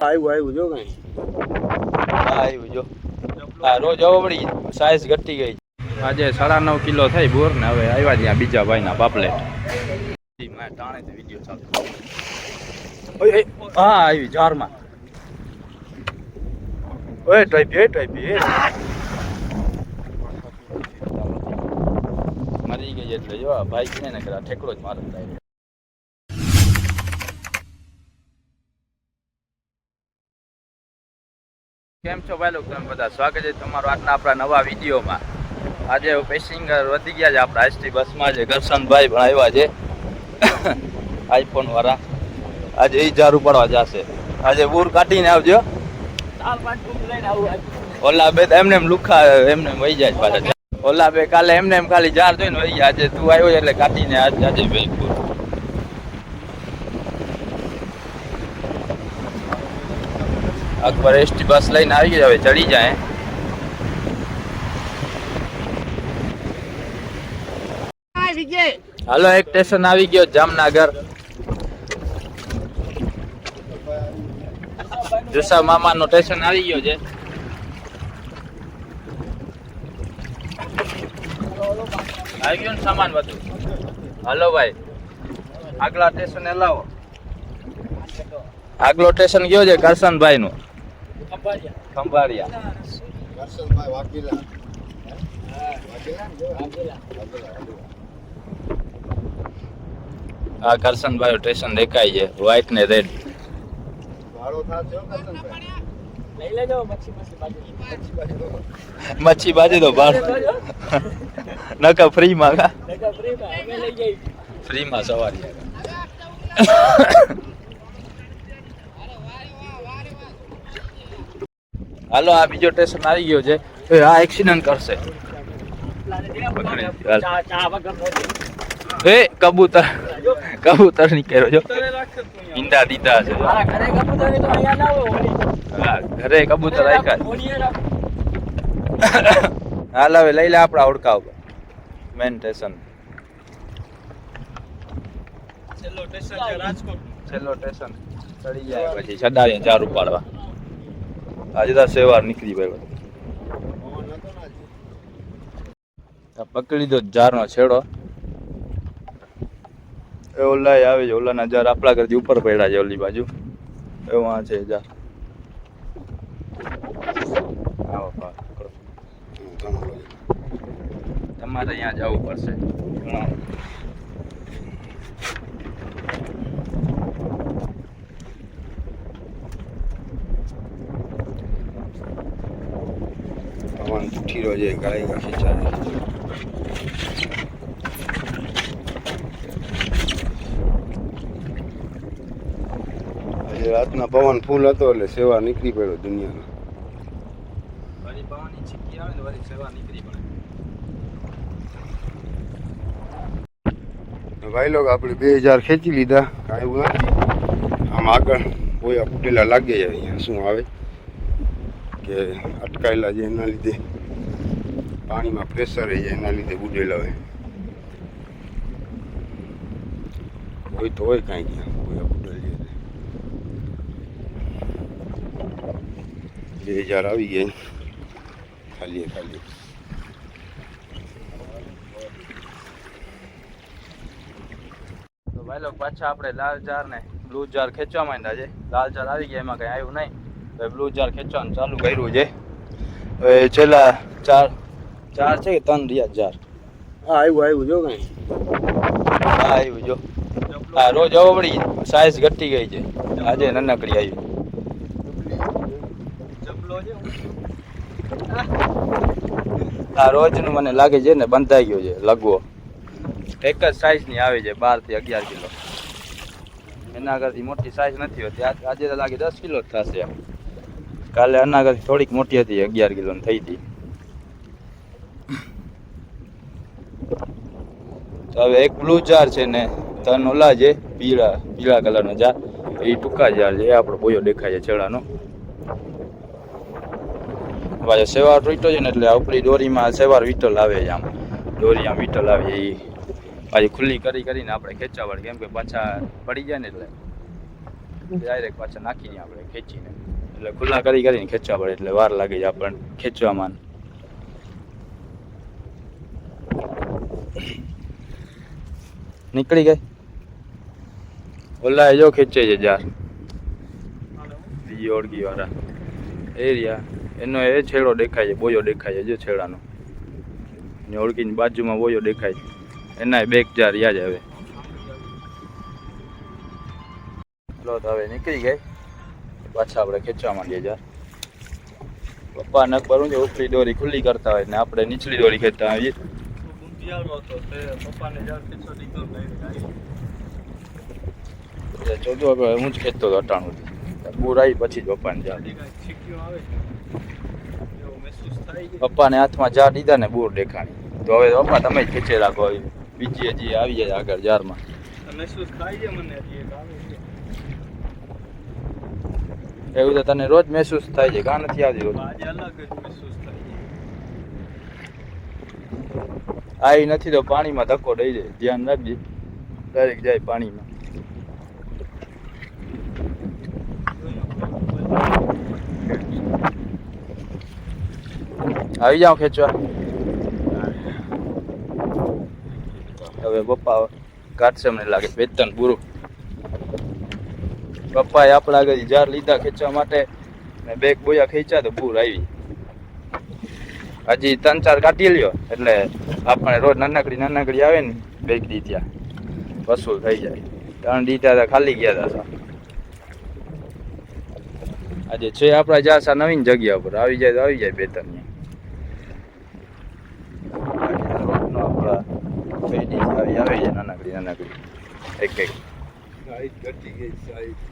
આવ્યું જો કઈ આવ્યું જો હા રોજ અવળી સાઈઝ ઘટી ગઈ આજે 9.5 કિલો થઈ બોર ને હવે આવ્યા ત્યાં બીજા ભાઈના પાપલેટ મેં ટાણે વિડીયો ચાલુ હા આવી જારમાં ઓય ટાઈપી મરી ગઈ એટલે જો ભાઈ ને ને કરા ઠેકડો જ મારે કેમ છો ભાઈ લોકો તમે બધા સ્વાગત છે તમારું આજના આપણા નવા વિડીયોમાં આજે પેસેન્જર વધી ગયા છે આપણા એસટી બસમાં જે કરશનભાઈ પણ આવ્યા છે આઈફોન વાળા આજે એ જાર ઉપાડવા જશે આજે બૂર કાઢીને આવજો ઓલા બે એમને એમ લુખા એમને વહી જાય પાછા ઓલા બે કાલે એમને એમ ખાલી જાર જોઈને વહી ગયા આજે તું આવ્યો એટલે કાઢીને આજે ભાઈ બૂર અકબર એસટી બસ લઈને આવી ગઈ હવે ચડી જાય હાલો એક સ્ટેશન આવી ગયો જામનગર જુસા મામા નો સ્ટેશન આવી ગયો છે આવી ગયો ને સામાન બધું હાલો ભાઈ આગલા સ્ટેશને લાવો આગલો સ્ટેશન ગયો છે કરશનભાઈ નું ખંભાળિયા કરશનભાઈ વાકીલા આ કરશનભાઈ સ્ટેશન દેખાય છે વ્હાઈટ ને રેડ ભાડો થાશે કરશનભાઈ લઈ લેજો મચ્છી બાજુ તો ભાડો નકા ફ્રી માં કા ફ્રી માં સવારી હાલો આ બીજો સ્ટેશન આવી ગયો છે આ એક્સિડન્ટ કરશે હે કબૂતર ની કર્યો જો ઈંડા દીધા છે ઘરે કબૂતર રાખ્યા હાલ હવે લઈ લે આપડા ઓળખાવ મેન સ્ટેશન છેલ્લો સ્ટેશન ચડી જાય પછી છડાવીએ ચાર ઉપાડવા આજે તો સેવાર નીકળી ભાઈ પકડી લીધો જાર નો છેડો એ ઓલા આવે છે ઓલાના જાર આપણા ઘરથી ઉપર પડ્યા છે ઓલી બાજુ એમાં છે જાર તમારે અહીંયા જવું પડશે ઠીરો જે ગાય ખેંચાય આજે રાતના પવન ફૂલ હતો એટલે સેવા નીકળી પડ્યો દુનિયાનો પવનની છીકી આવે ને વળી સેવા નીકળી પડે ભાઈ લોકો આપણે 2000 ખેંચી લીધા કાંઈ નથી આમ આગળ કોઈ ફૂટેલા લાગે છે અહીંયા શું આવે કે અટકાયેલા છે એના લીધે પાણીમાં પ્રેશર રહી જાય એના લીધે ઉડેલા હોય કોઈ તો હોય કાંઈ ક્યાં કોઈ ઉડેલી 2000 આવી ગયા ખાલી તો ભાઈ લોકો પાછા આપણે લાલ જાર ને બ્લુ જાર ખેંચવા માંડ્યા છે લાલ જાર આવી ગયા એમાં કઈ આવ્યું નહીં તો બ્લુ જાર ખેંચવાનું ચાલુ કર્યું છે હવે છેલ્લા ચાર છે કે 3 રહ્યા જાર હા આવ્યું જો કઈ હા આવ્યું જો હા રોજ અવળી સાઈઝ ઘટી ગઈ છે આજે નાનકડી આવી હા રોજનું મને લાગે છે ને બંધાઈ ગયો છે લગવો એક જ સાઈઝની આવે છે 12 થી 11 કિલો એના આગળથી મોટી સાઈઝ નથી હોતી આજે તો લાગે 10 કિલો જ થશે કાલે એના આગળથી થોડીક મોટી હતી 11 કિલોની થઈ હતી તો હવે એક બ્લુ જાર છે ને 3 ઓલા છે પીળા કલરનો જાર એ ટૂંકા જાર છે એ આપણો બોયો દેખાય છે છેડાનો પાછો સેવાર વીટો છે ને એટલે ઉપરી દોરીમાં સેવાર વીટલ આવે છે આમ દોરી આમ વીટલ આવે એ પાછી ખુલ્લી કરીને આપણે ખેંચાવડ કેમ કે પાછા પડી જાય ને એટલે ડાયરેક્ટ પાછા નાખીને આપણે ખેંચીને એટલે ખુલ્લા કરીને ખેંચવા પડે એટલે વાર લાગે છે આપણને ખેંચવામાં. નીકળી ગઈ ઓલા જો ખેંચે છે જાર બીજી ઓળગી વાળા એરિયા એનો એ છેડો દેખાય છે, બોયો દેખાય છે જો છેડાનો ને ઓળગીની બાજુમાં બોયો દેખાય છે એના બેક જાર યાદ આવે. લો તો હવે નીકળી ગઈ પાછા આપણે ખેંચવા માંડીએ જાર. પપ્પા નકબર હું છે ઉપરી દોરી ખુલ્લી કરતા હોય ને આપણે નીચલી દોરી ખેંચતા હોઈએ. ચોથું હું જ ખેંચતો હતો અટાણું પૂર આવી પછી જ પપ્પાને જા પપ્પાને હાથમાં જા દીધા ને બૂર દેખાણી તો હવે પપ્પા તમે જ ખેંચે રાખો બીજી હજી આવી જાય આગળ જારમાં. એવું તો તને રોજ મહેસૂસ થાય છે કાં નથી આવતી રોજ? આવી નથી તો પાણીમાં ધક્કો દઈ દે, ધ્યાન રાખજે ડાયરેક્ટ જાય પાણીમાં. આવી જાઓ ખેંચવા. હવે પપ્પા કાઢશે મને લાગે વેતન પૂરું. પપ્પાએ આપણા આગળ જાર લીધા ખેંચવા માટે ને બેગ બોયા ખેંચ્યા તો પૂર આવી. હજી 3-4 કાઢી લ્યો એટલે આપણે રોજ નાનકડી આવે ને બેગ દી ત્યાં વસૂલ થઈ જાય. 3 દીધા હતા ખાલી ગયા હતા. આજે છે આપણા જાસા નવીન જગ્યા ઉપર આવી જાય તો આવી જાય 2-3 આપણા આવે છે નાનકડી એક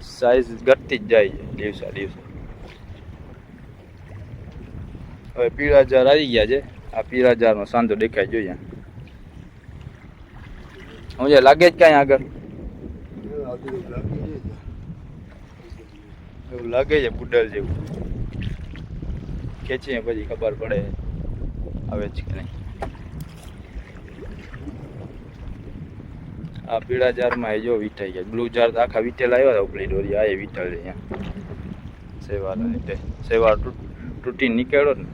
સાઈઝ ઘટતી જ જાય છે દિવસે દિવસે. હવે પીળા જાર આવી ગયા છે. આ પીળા જારનો સાંધો દેખાય જોઈએ હું જે લાગે જ કાંઈ આગળ એવું લાગે છે પુડલ જેવું. ખેંચીને પછી ખબર પડે આવે છે કે નહીં. આ પીળા જારમાં એ જો વીંટાઈ ગયા. બ્લુ જાર તો આખા વીટેલ આવ્યા હતા ઉપલી દોરી આ એ વીટેલ છે અહીંયા સેવાર રીતે. સેવાર તૂટીને નીકળ્યો ને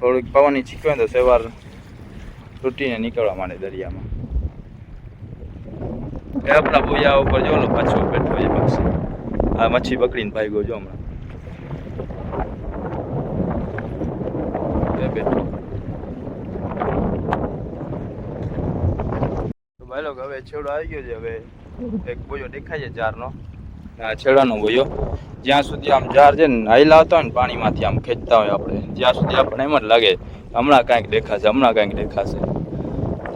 થોડુંક પવનની છીકવે તો સેવાર તૂટીને નીકળવા માંડે દરિયામાં. એ આપણા બોયા ઉપર જો પાછો બેઠો છે પક્ષી. આ મચ્છી પકડીને ભાગ્યો જો હમણાં બેઠો. ભાઈ લોકો હવે છેડો આવી ગયો છે. હવે એક બોયો દેખાય છે જારનો. આ છેડાનો બોયો જ્યાં સુધી આમ જાર છે ને હાઈલા આવતા હોય ને પાણીમાંથી આમ ખેંચતા હોય આપણે જ્યાં સુધી આપણે એમ જ લાગે હમણાં કાંઈક દેખાશે.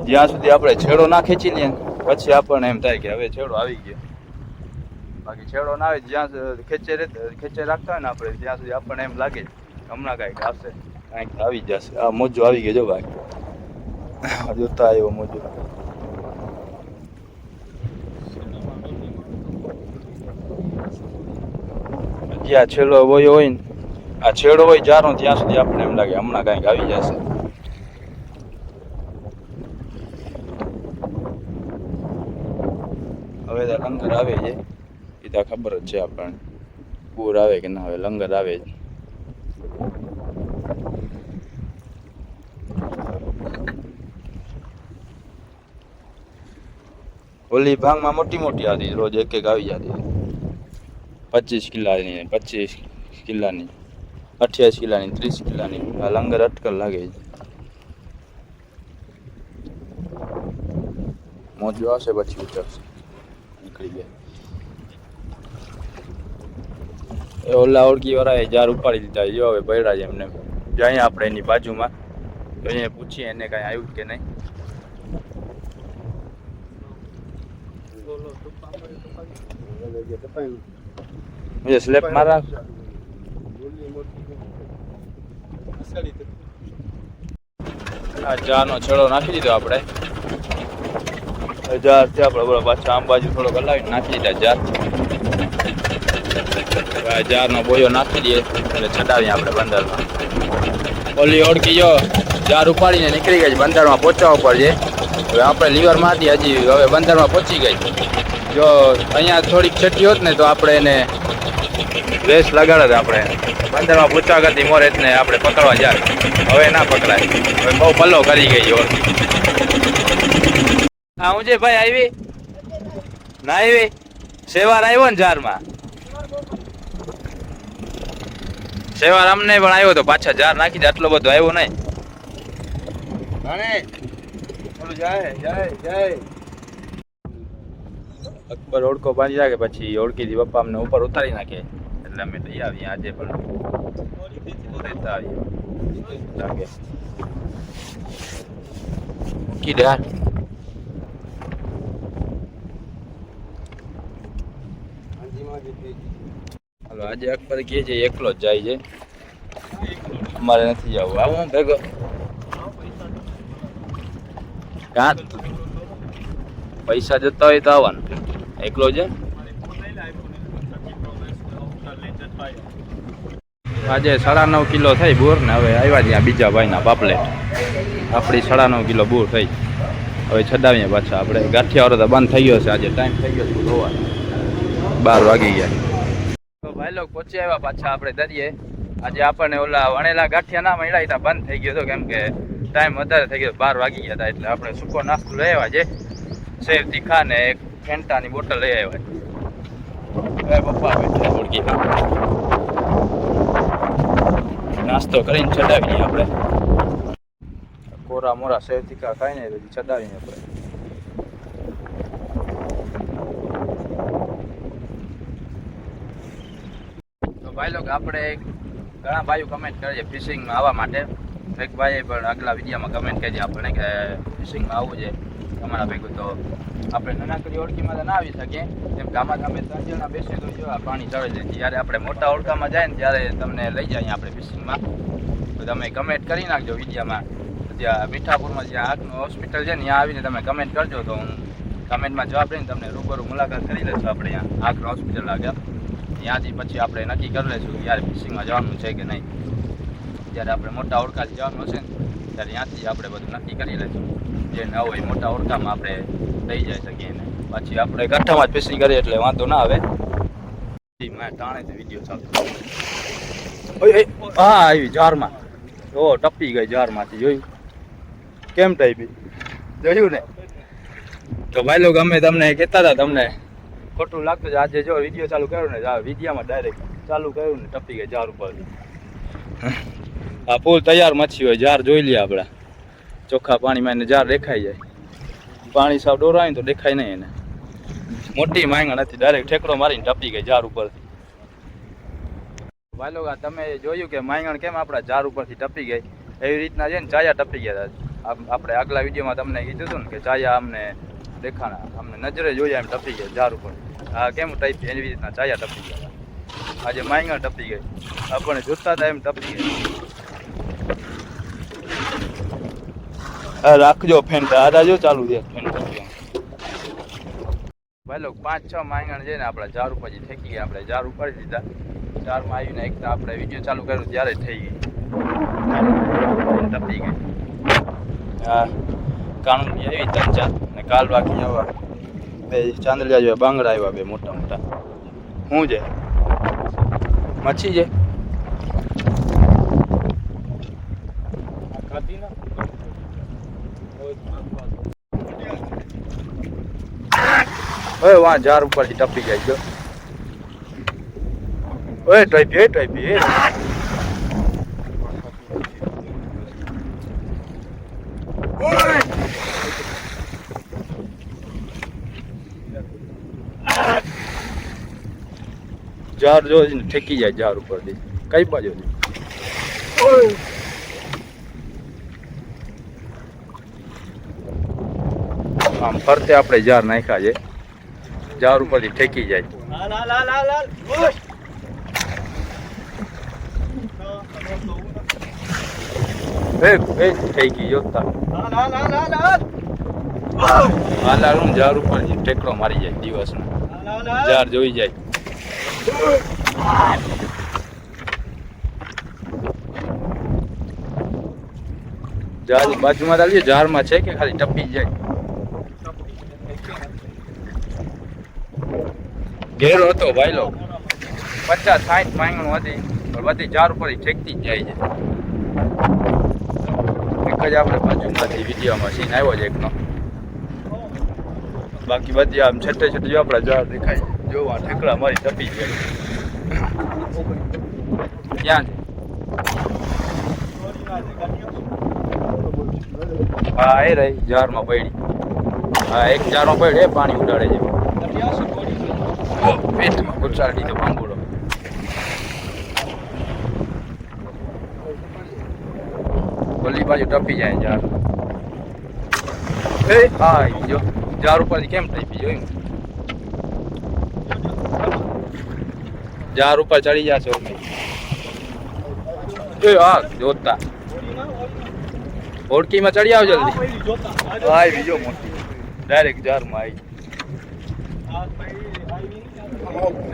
જ્યાં સુધી આપણે છેડો ના ખેંચી લઈએ પછી આપણને એમ થાય કે હવે છેડો આવી ગયો. બાકી છેડો ના આવે જ્યાં ખેંચે રાખતા હોય ને આપણે ત્યાં સુધી આપણને એમ લાગે હમણાં કાંઈક આવશે, કાંઈક આવી જશે. આ મોજો આવી ગયો જો ભાઈ જોતા આવ્યો મોજો. જ્યાં છેલ્લો બોયો હોય ને આ છેડો હોય જારનો ત્યાં સુધી આપણને એમ લાગે હમણાં કાંઈક આવી જશે. હવે તો લંગર આવે છે એ તો ખબર જ છે આપણને પૂર આવે કે ના આવે. લંગર આવે છે. ઓલી ભાંગમાં મોટી આવતી રોજ એક આવી જતી 25 કિલ્લાની 25 કિલ્લાની 28 કિલ્લાની 30 કિલ્લાની. આ લંગર અટકલ લાગે છે. મોજો આવશે પછી ઉતરશે. નીકળી ગયા એ ઓલા ઓળખી વાળા જાર ઉપાડી દીધા. જો હવે પડ્યા છે એમને જાય આપણે એની બાજુમાં તો એને પૂછીએ એને કાંઈ આવ્યું કે નહીં. मुझे स्लेप मारा આ જારનો છેડો નાખી દીધો આપણે. જાર છે આપણે બોલો પાછા આમ બાજુ થોડો હલાવીને નાખી દીધા જારનો બોયો નાખી દઈએ એટલે ચડાવીએ આપણે બંદરમાં. ઓલી ઓળખી જો જાર ઉપાડીને નીકળી ગઈ બંદરમાં પહોંચવા ઉપર છે. હવે આપણે લીવર મારતી હજી હવે બંદરમાં પહોંચી ગઈ. જો અહીંયા થોડીક છઠ્ઠી હોત ને તો આપણે એને રેસ લગાડત. આપણે બંદરમાં પૂછવા કરતી મોરેત ને આપણે પકડવા જાય. હવે ના પકડાય, હવે બહુ પલ્લો કરી ગઈ ઓળખી. હા હું છે ભાઈ આવી ના આવી સેવાર આવ્યો ને જારમાં. સેવાર અમને પણ આવ્યો તો પાછા જાર નાખી દે. આટલો બધો આવ્યો નહીં. અકબર ઓળખો બાંધી રાખે પછી ઓળખીથી પપ્પા અમને ઉપર ઉતારી નાખે એટલે અમે લઈ આવીએ. આજે પણ લેતા આવીએ. મૂકી દે હાલો. આજે અકબર કહે છે એકલો જ જાય છે, અમારે નથી જવું. આવું ભેગો પૈસા જતા હોય તો આવવાનું. એકલો છે. આજે 9.5 કિલો થઈ બોર ને હવે આવ્યા ત્યાં બીજા ભાઈના પાપલેટ. આપણી 9.5 કિલો બોર થઈ. હવે છડાવીએ પાછા. આપણે ગાંઠિયાવાળો તો બંધ થઈ ગયો છે. આજે ટાઈમ થઈ ગયો છે ધોવાનો. 12 વાગી ગયા. તો ભાઈ લોકો પહોંચી આવ્યા પાછા આપણે દરિયે. આજે આપણને ઓલા વણેલા ગાંઠિયા ના મળ્યા હતા, બંધ થઈ ગયો હતો કેમ કે ટાઈમ વધારે થઈ ગયો. 12 વાગી ગયા હતા એટલે આપણે સૂકો નાસ્તો લઈ આવ્યા છે. સેવ તીખા ને એક ફેન્ટાની બોટલ લઈ આવ્યા. પપ્પા બેઠા ઓળખી નાસ્તો કરીને ચડાવીએ આપણે. કોરા મોરા સેવ તીખા ખાઈને પછી ચડાવીએ આપણે. તો ભાઈ લોકો આપણે ઘણા ભાઈઓ કમેન્ટ કરે છે ફિશિંગમાં આવવા માટે. એક ભાઈએ પણ આગલા વિડીયોમાં કમેન્ટ કરી આપણે કે ફિશિંગમાં આવવું છે તમારા ભેગું. તો આપણે નાનકડી ઓળખીમાં તો ના આવી શકીએ કેમ કે આમાં તમે 3 જણા બેસીએ તો જો આ પાણી ચડે છે. જ્યારે આપણે મોટા ઓળખામાં જાય ને ત્યારે તમને લઈ જાય આપણે ફિશિંગમાં. તો તમે કમેન્ટ કરી નાખજો વિડીયોમાં. ત્યાં મીઠાપુરમાં જ્યાં આંખનું હોસ્પિટલ છે ને ત્યાં આવીને તમે કમેન્ટ કરજો તો હું કમેન્ટમાં જવાબ દઈને તમને રૂબરૂ મુલાકાત કરી લઈશું. આપણે અહીંયા આંખનું હોસ્પિટલ આગળ ત્યાંથી પછી આપણે નક્કી કરી લઈશું કે યાર ફિશિંગમાં જવાનું છે કે નહીં. જ્યારે આપણે મોટા ઓળખાથી જવાનું હશે ને ત્યારે ત્યાંથી આપણે બધું નક્કી કરી લઈશું. જે ન હોય મોટા ઓળખામાં આપણે લઈ જઈ શકીએ ને પછી આપણે ગાંઠામાં જ ફિશિંગ કરીએ એટલે વાંધો ના આવે. ટાણે વિડીયો ચાલુ. હા આવી જારમાં. ઓ ટપી ગઈ જારમાંથી. જોયું કેમ ટાઈપી? જોયું ને. તો ભાઈ લોકો અમે તમને કહેતા હતા તમને ખોટું લાગતું છે. આજે જો વિડીયો ચાલુ કર્યો ને વિડીયોમાં ડાયરેક્ટ ચાલુ કર્યું ને ટપી ગઈ જાર ઉપર. આ ફૂલ તૈયાર મચ્છી હોય. જાર જોઈ લઈએ આપણે ચોખ્ખા પાણીમાં એને જાર દેખાઈ જાય. પાણી સાવ ડોરાય ને તો દેખાય નહીં એને. મોટી માંગણ હતી ડાયરેક્ટ ઠેકડો મારીને ટપી ગઈ જાર ઉપર. ભાઈ લોકો તમે જોયું કે માંગણ કેમ આપણા જાર ઉપરથી ટપી ગઈ એવી રીતના છે ને ચાયા ટપી ગયા હતા. આપણે આગલા વિડીયોમાં તમને કીધું હતું ને કે ચાયા અમને દેખાણા અમને નજરે જોયા એમ ટપી ગયા જાર ઉપર. આ કેમ ટાઈપ એવી રીતના ચાયા ટપી ગયા. આજે માંગણ ટપી ગઈ. આપણને જોતા હતા એમ ટપી ગઈ. રાખજો ફેન્ટા. આ જો ચાલુ છે ફેન્ટા. ભાઈ લોકો 5-6 માંગણ છે ને આપણા જાર ઉપર ઠેકી ગયા. આપણે જાર ઉપાડી દીધા. જારમાં આવીને એક આપણે વિડીયો ચાલુ કર્યું ત્યારે જ થઈ ગઈ ટપી ગઈ. હા કાણું આવી 3-4 ને કાલ બાકી આવ્યા 2 ચાંદલિયા જેવા બાંગડા આવ્યા 2 મોટા મોટા. શું છે? મચ્છી છે. હવે વાં જાર ઉપરથી ટપી જાય જો. ઓય ટાઈપી જાર જો ઠેકી જાય જાર ઉપરથી. કઈ બાજુ આમ ફરતે આપણે જાર નાખ્યા છે. જાર ઉપરથી ઠેકી જાય. થઈ ગઈ જોતા હાલાનું જાર ઉપરથી ટેકડો મારી જાય દિવસનો. જાર જોઈ જાય. જાર બાજુમાં ચાલીએ. જારમાં છે કે ખાલી ટપી જાય. ઘેરો હતો ભાઈ લો 50-60 માંગણ હતી પણ બધી જાર ઉપર ઠેકતી જ જાય છે. એક જ આપણે બાજુમાંથી વિડીયોમાં સીન આવ્યો છે એકનો, બાકી બધી આમ છેટે છેટે જો આપણા જાર દેખાય જોવા ઠેકડા મારી ટપી જાય. ક્યાં હા એ રહી જારમાં પડી. હા એક જારમાં પડી એ પાણી ઉડાડે છે. પેટમાં ગુચાડી દીધો પાંગુડો. ઓલી બાજુ ટપી જાય જાર. એ હા જો જાર ઉપરથી કેમ ટપી જોયું? જાર ઉપર ચડી જશે એ હા જોતા હોડકીમાં ચડી આવ જલ્દી. આવી જો મોટી ડાયરેક્ટ જારમાં આવી.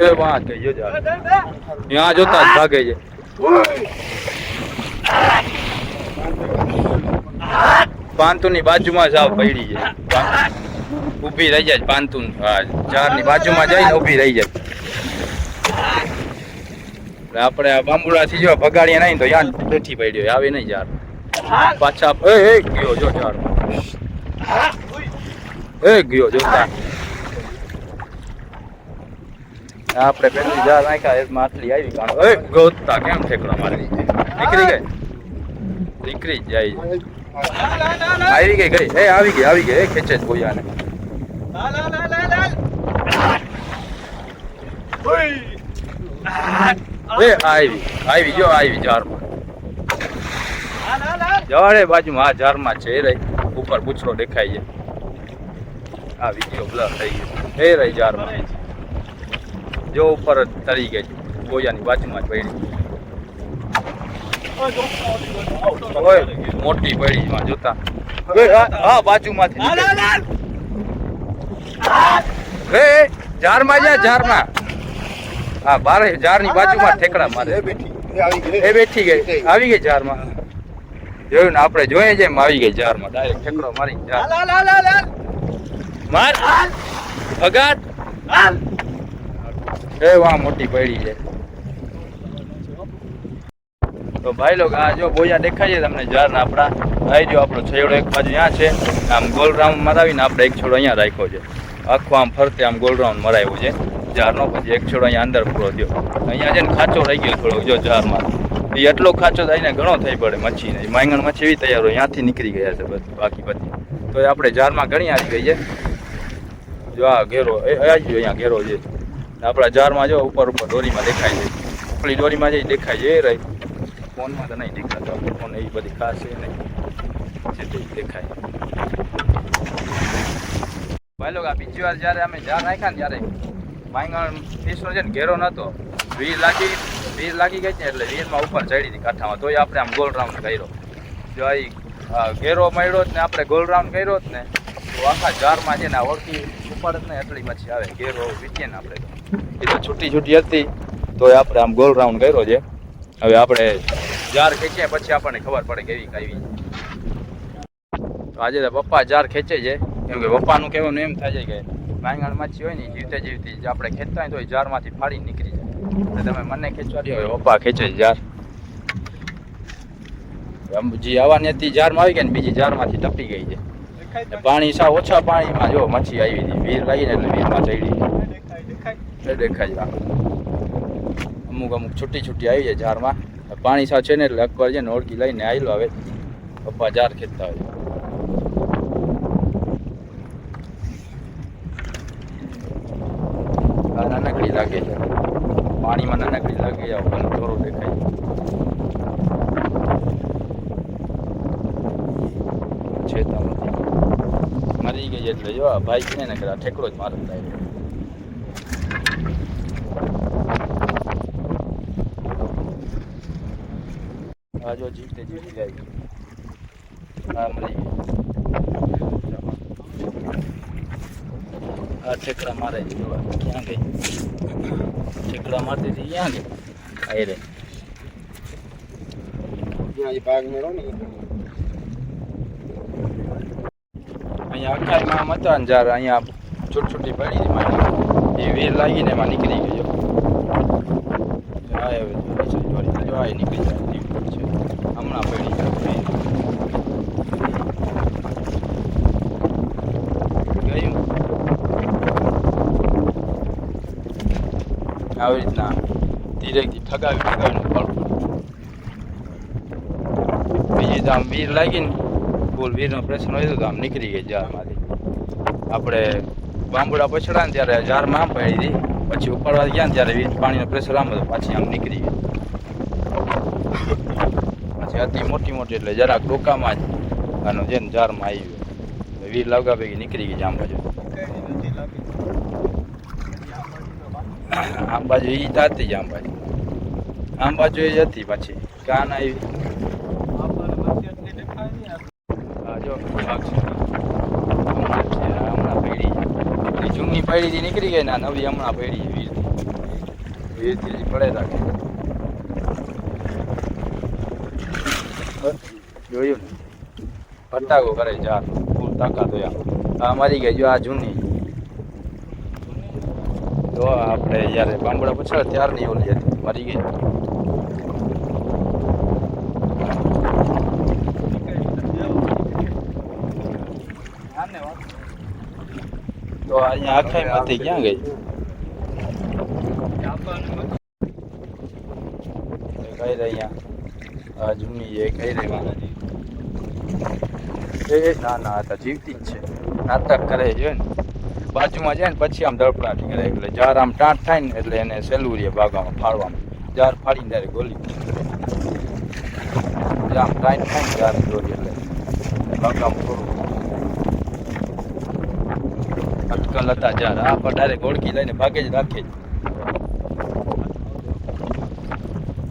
એ વાહ કઈ જો જાર ત્યાં જોતા જ ભાગે છે. પાંતુની બાજુમાં જાવ પડી છે, ઊભી રહી જાય પાંતુન. હા જારની બાજુમાં જઈને ઊભી રહી જાય. આપણે આ બાંબુડાથી જો ભગાડીએ નહીં તો યાદ બેઠી પડ્યો આવે નહીં જાર. પાછા એ ગયો જો જાર એ ગયો જોતા. આપણે પેલી જાર નાખ્યા એમાં આટલી આવી કાણો એ ગોતતા કેમ ઠેકડો મારી નીકળી ગઈ નીકળી જ જાય. આવી ગઈ એ આવી ગઈ એ ખેંચે જ બોયાને. એ આવી જો આવી જારમાં જવાડે બાજુમાં. આ જારમાં છે એ રહી ઉપર પૂછડો દેખાય છે. આ વિડીયો બ્લર થઈ ગયો એ રહી જારમાં જો ઉપર જ તરી ગઈ બોયાની બાજુમાં જ પડી. મોટી પડી માં જોતા હા બાજુમાંથી જારમાં જા જારમાં. હા બારે જારની બાજુમાં ઠેકડા મારે એ બેઠી ગઈ આવી ગઈ જારમાં. જોયું ને આપણે જોઈએ જેમ આવી ગઈ જારમાં ડાયરેક્ટ ઠેકડો મારી માર ભગાટ એ વાહ મોટી પડી છે. તો ભાઈ લોકો આ જો બોયા દેખાય છે તમને જાર ના આપણા આવી જો આપણો છેડો એક બાજુ અહીંયા છે. આમ ગોલ રાઉન્ડ મરાવીને આપણે એક છોડો અહીંયા રાખ્યો છે. આખો આમ ફરતે આમ ગોલ રાઉન્ડ મરાવ્યો છે જારનો. પછી એક છોડો અહીંયા અંદર પૂરો થયો. અહીંયા છે ને ખાચો રહી ગયો થોડો જો જારમાં. એ એટલો ખાચો થઈને ઘણો થઈ પડે મચ્છી ને માંગણ મચ્છી એવી તૈયાર હોય ત્યાંથી નીકળી ગયા છે બસ બાકી બધી. તો એ આપણે જારમાં ઘણી આવી ગઈ છે. જો આ ઘેરો એ આવી ગયો અહીંયા ઘેરો છે આપણા જારમાં. જો ઉપર દોરીમાં દેખાય છે આપણી દોરીમાં જે દેખાય છે એ રહી. ફોનમાં તો નહીં દેખાતો ફોન એવી બધી ખાસ છે નહીં છે તે દેખાય. ભાઈ લોકો આ બીજી વાર જ્યારે અમે જાર નાખ્યા ને ત્યારે માંગણ ફિશનો છે ને ઘેરો નહોતો. વીર લાગી ગઈ છે એટલે વીરમાં ઉપર ચડી હતી કાંઠામાં. તોય આપણે આમ ગોલ રાઉન્ડ કર્યો. જો આ ઘેરો મળ્યો જ ને આપણે ગોલ રાઉન્ડ કર્યો જ ને તો આખા જારમાં છે ને ઓળખી ઉપર જ ને એટલી મચ્છી આવે. ઘેરો વીટીએ ને આપણે એ તો છૂટી હતી તોય આપણે આમ ગોલ રાઉન્ડ કર્યો છે. હવે આપણે જાર ખેંચીએ પછી આપણને ખબર પડે કેવી કાવી. તો આજે તો પપ્પા જાર ખેંચે છે કેમ કે પપ્પાનું કહેવાનું એમ થાય છે કે માંગણ માછી હોય ને જીવતી આપણે ખેંચતા હોય તો જારમાંથી ફાડી નીકળી જાય. તમે મને ખેંચવા દો પપ્પા ખેંચે જાર. જે આવવાની હતી જારમાં આવી ગઈ ને બીજી જારમાંથી ટપી ગઈ છે. પાણી સાવ ઓછા પાણીમાં જો મચ્છી આવી હતી. વીર લાગીને એટલે વીરમાં ચડી દેખાય. અમુક છૂટી આવી જાય જારમાં. પાણી સાવ છે ને એટલે અકબર છે ને ઓળખી લઈને આવેલો હવે પપ્પા જાર ખેંચતા હોય. આ નાનકડી લાગે છે પાણીમાં નાનકડી લાગે છે. થોડું દેખાય છે મરી ગઈ એટલે જો આ ભાઈ છે ને ઠેકડો જ મારે થાય. આ જો જીવતી જાય આ મરી ગઈ. આ ઠેકડા મારે છે ક્યાં ગઈ? ઠેકડા મારતી હતી ક્યાં ગઈ? આ રે ભાગ મેળો ને અહીંયા અખાઈમાં હતા ને જ્યારે અહીંયા છૂટી પડી હતી એ વીર લાગીને એમાં નીકળી ગયો આ હવે જો આ નીકળી જાય છે હમણાં પડી જાય ગયું આવી રીતના ધીરેથી ઠગાવીને પડવું બીજી તો આમ વીર લાગીને ફૂલ વીરનો પ્રેશર હોય તો આમ નીકળી ગઈ જારમાંથી આપણે બાંબુડા પછડા ને ત્યારે જારમાં આમ પડી હતી પછી ઉપાડવા ગયા ને ત્યારે વીર પાણીનો પ્રેશર આમ હતો પાછી આમ નીકળી ગઈ પછી અતિ મોટી મોટી એટલે જરાક ડોકામાં જ આનો જેને જારમાં આવી ગયો વીર લાવગા ભેગી નીકળી ગઈ આમ બાજુ આમ બાજુ એ થતી જ આમ બાજુ એ જ હતી પાછી કાન આવી જો હમણાં પડી જૂની પડીથી નીકળી ગઈ ને નવી હમણાં પડી વીરથી પડે રાખે જોયું ને ફટાકો કરે ચાર ફૂલ તાકાત હોય આ મરી ગઈ જો આ જૂની તો આપણે જ્યારે બાંબુડા પછાડ ત્યારની ઓલી હતી મરી ગઈ તો અહીંયા આખાઈમાંથી ક્યાં ગઈ કઈ રહી અહીંયા જૂની એ કઈ રહી એ ના ના હતા જીવતી જ છે નાટક કરે છે ને બાજુમાં જાય ને પછી આમ ધડપડાટી કરે એટલે જાર આમ ટાંટ થાય ને એટલે એને સહેલું રહે ભાગવામાં ફાડવામાં જાર ફાડીને ત્યારે ગોલી આમ ટાઈટ થાય ને જાર દોરી એટલે ભાગવામાં થોડું અટકલ હતા જાર આ પર ડાયરેક્ટ ઓળખી લઈને ભાગે જ રાખે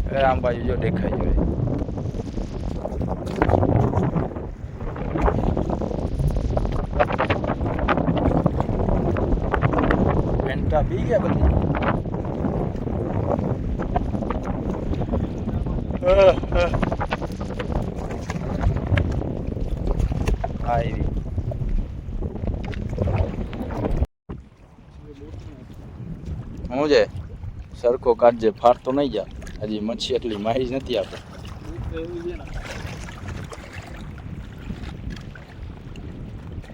જ આમ બાજુ જો દેખાય જાય પી ગયા બધી આવી હું છે સરખો કાઢજે ફાટતો નહીં જા હજી મચ્છી એટલી માહિતી નથી આપણે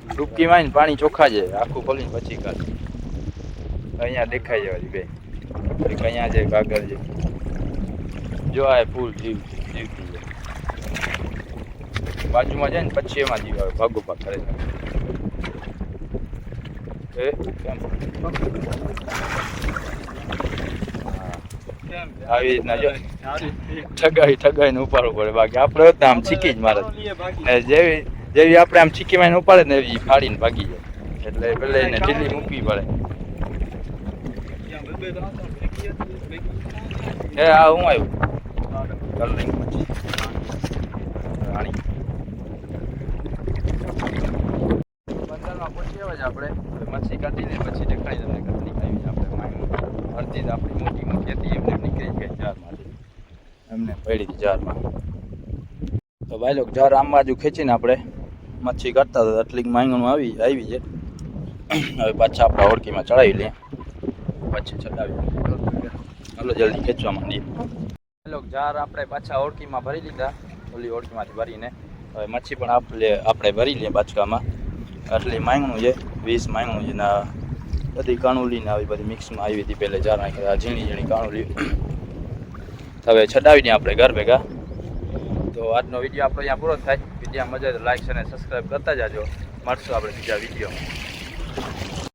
ડૂબકી માં પાણી ચોખ્ખા છે આખું ખોલીને પછી કાઢ અહીંયા દેખાઈ જવા બે અહીંયા છે કાગળ છે જો આ ફૂલ જીવતી છે બાજુમાં જાય ને પછી એમાં જીવ આવે ભાગો ભાગ કરે કેમ આવી રીતના જો ઠગાઈને ઉપાડવું પડે બાકી આપણે હતા આમ ચીકી જ મારે જેવી આપણે આમ ચીકી માં ઉપાડે ને એવી ફાડીને ભાગી જાય એટલે પેલા એને ઢીલી મૂકવી પડે એ આ હું આવ્યું કલરિંગ પછી રાણી બંદરમાં પહોંચી આવે છે આપણે મચ્છી કાઢીને પછી દેખાડી તમને કેટલી આવી છે આપણે માહિતી અડધી આપણી મોટી મોટી હતી એમને નીકળી ગઈ જારમાંથી એમને પડી હતી જારમાં તો ભાઈ લોકો જાર આમ બાજુ ખેંચીને આપણે મચ્છી કાઢતા હતા એટલી માંગણું આવી છે હવે પાછા આપણે ઓળખીમાં ચડાવી લઈએ પછી ચડાવી હાલો જલ્દી ખેંચવા માંડીએ લોકો જાર આપણે પાછા ઓળખીમાં ભરી લીધા ઓલી ઓળખીમાંથી ભરીને હવે મચ્છી પણ આપણે ભરી લઈએ બાચકામાં આટલી માંગણું છે 20 માંગણું છે ને બધી કાણુલીને આવી બધી મિક્સમાં આવી હતી પહેલે જાર નાખી ઝીણી ઝીણી કાણુલી હવે છડાવીને આપણે ઘર ભેગા તો આજનો વિડીયો આપણો અહીંયા પૂરો થાય વિડીયો મજા આવે તો લાઈક અને સબસ્ક્રાઈબ કરતા જાજો મળશું આપણે બીજા વિડીયોમાં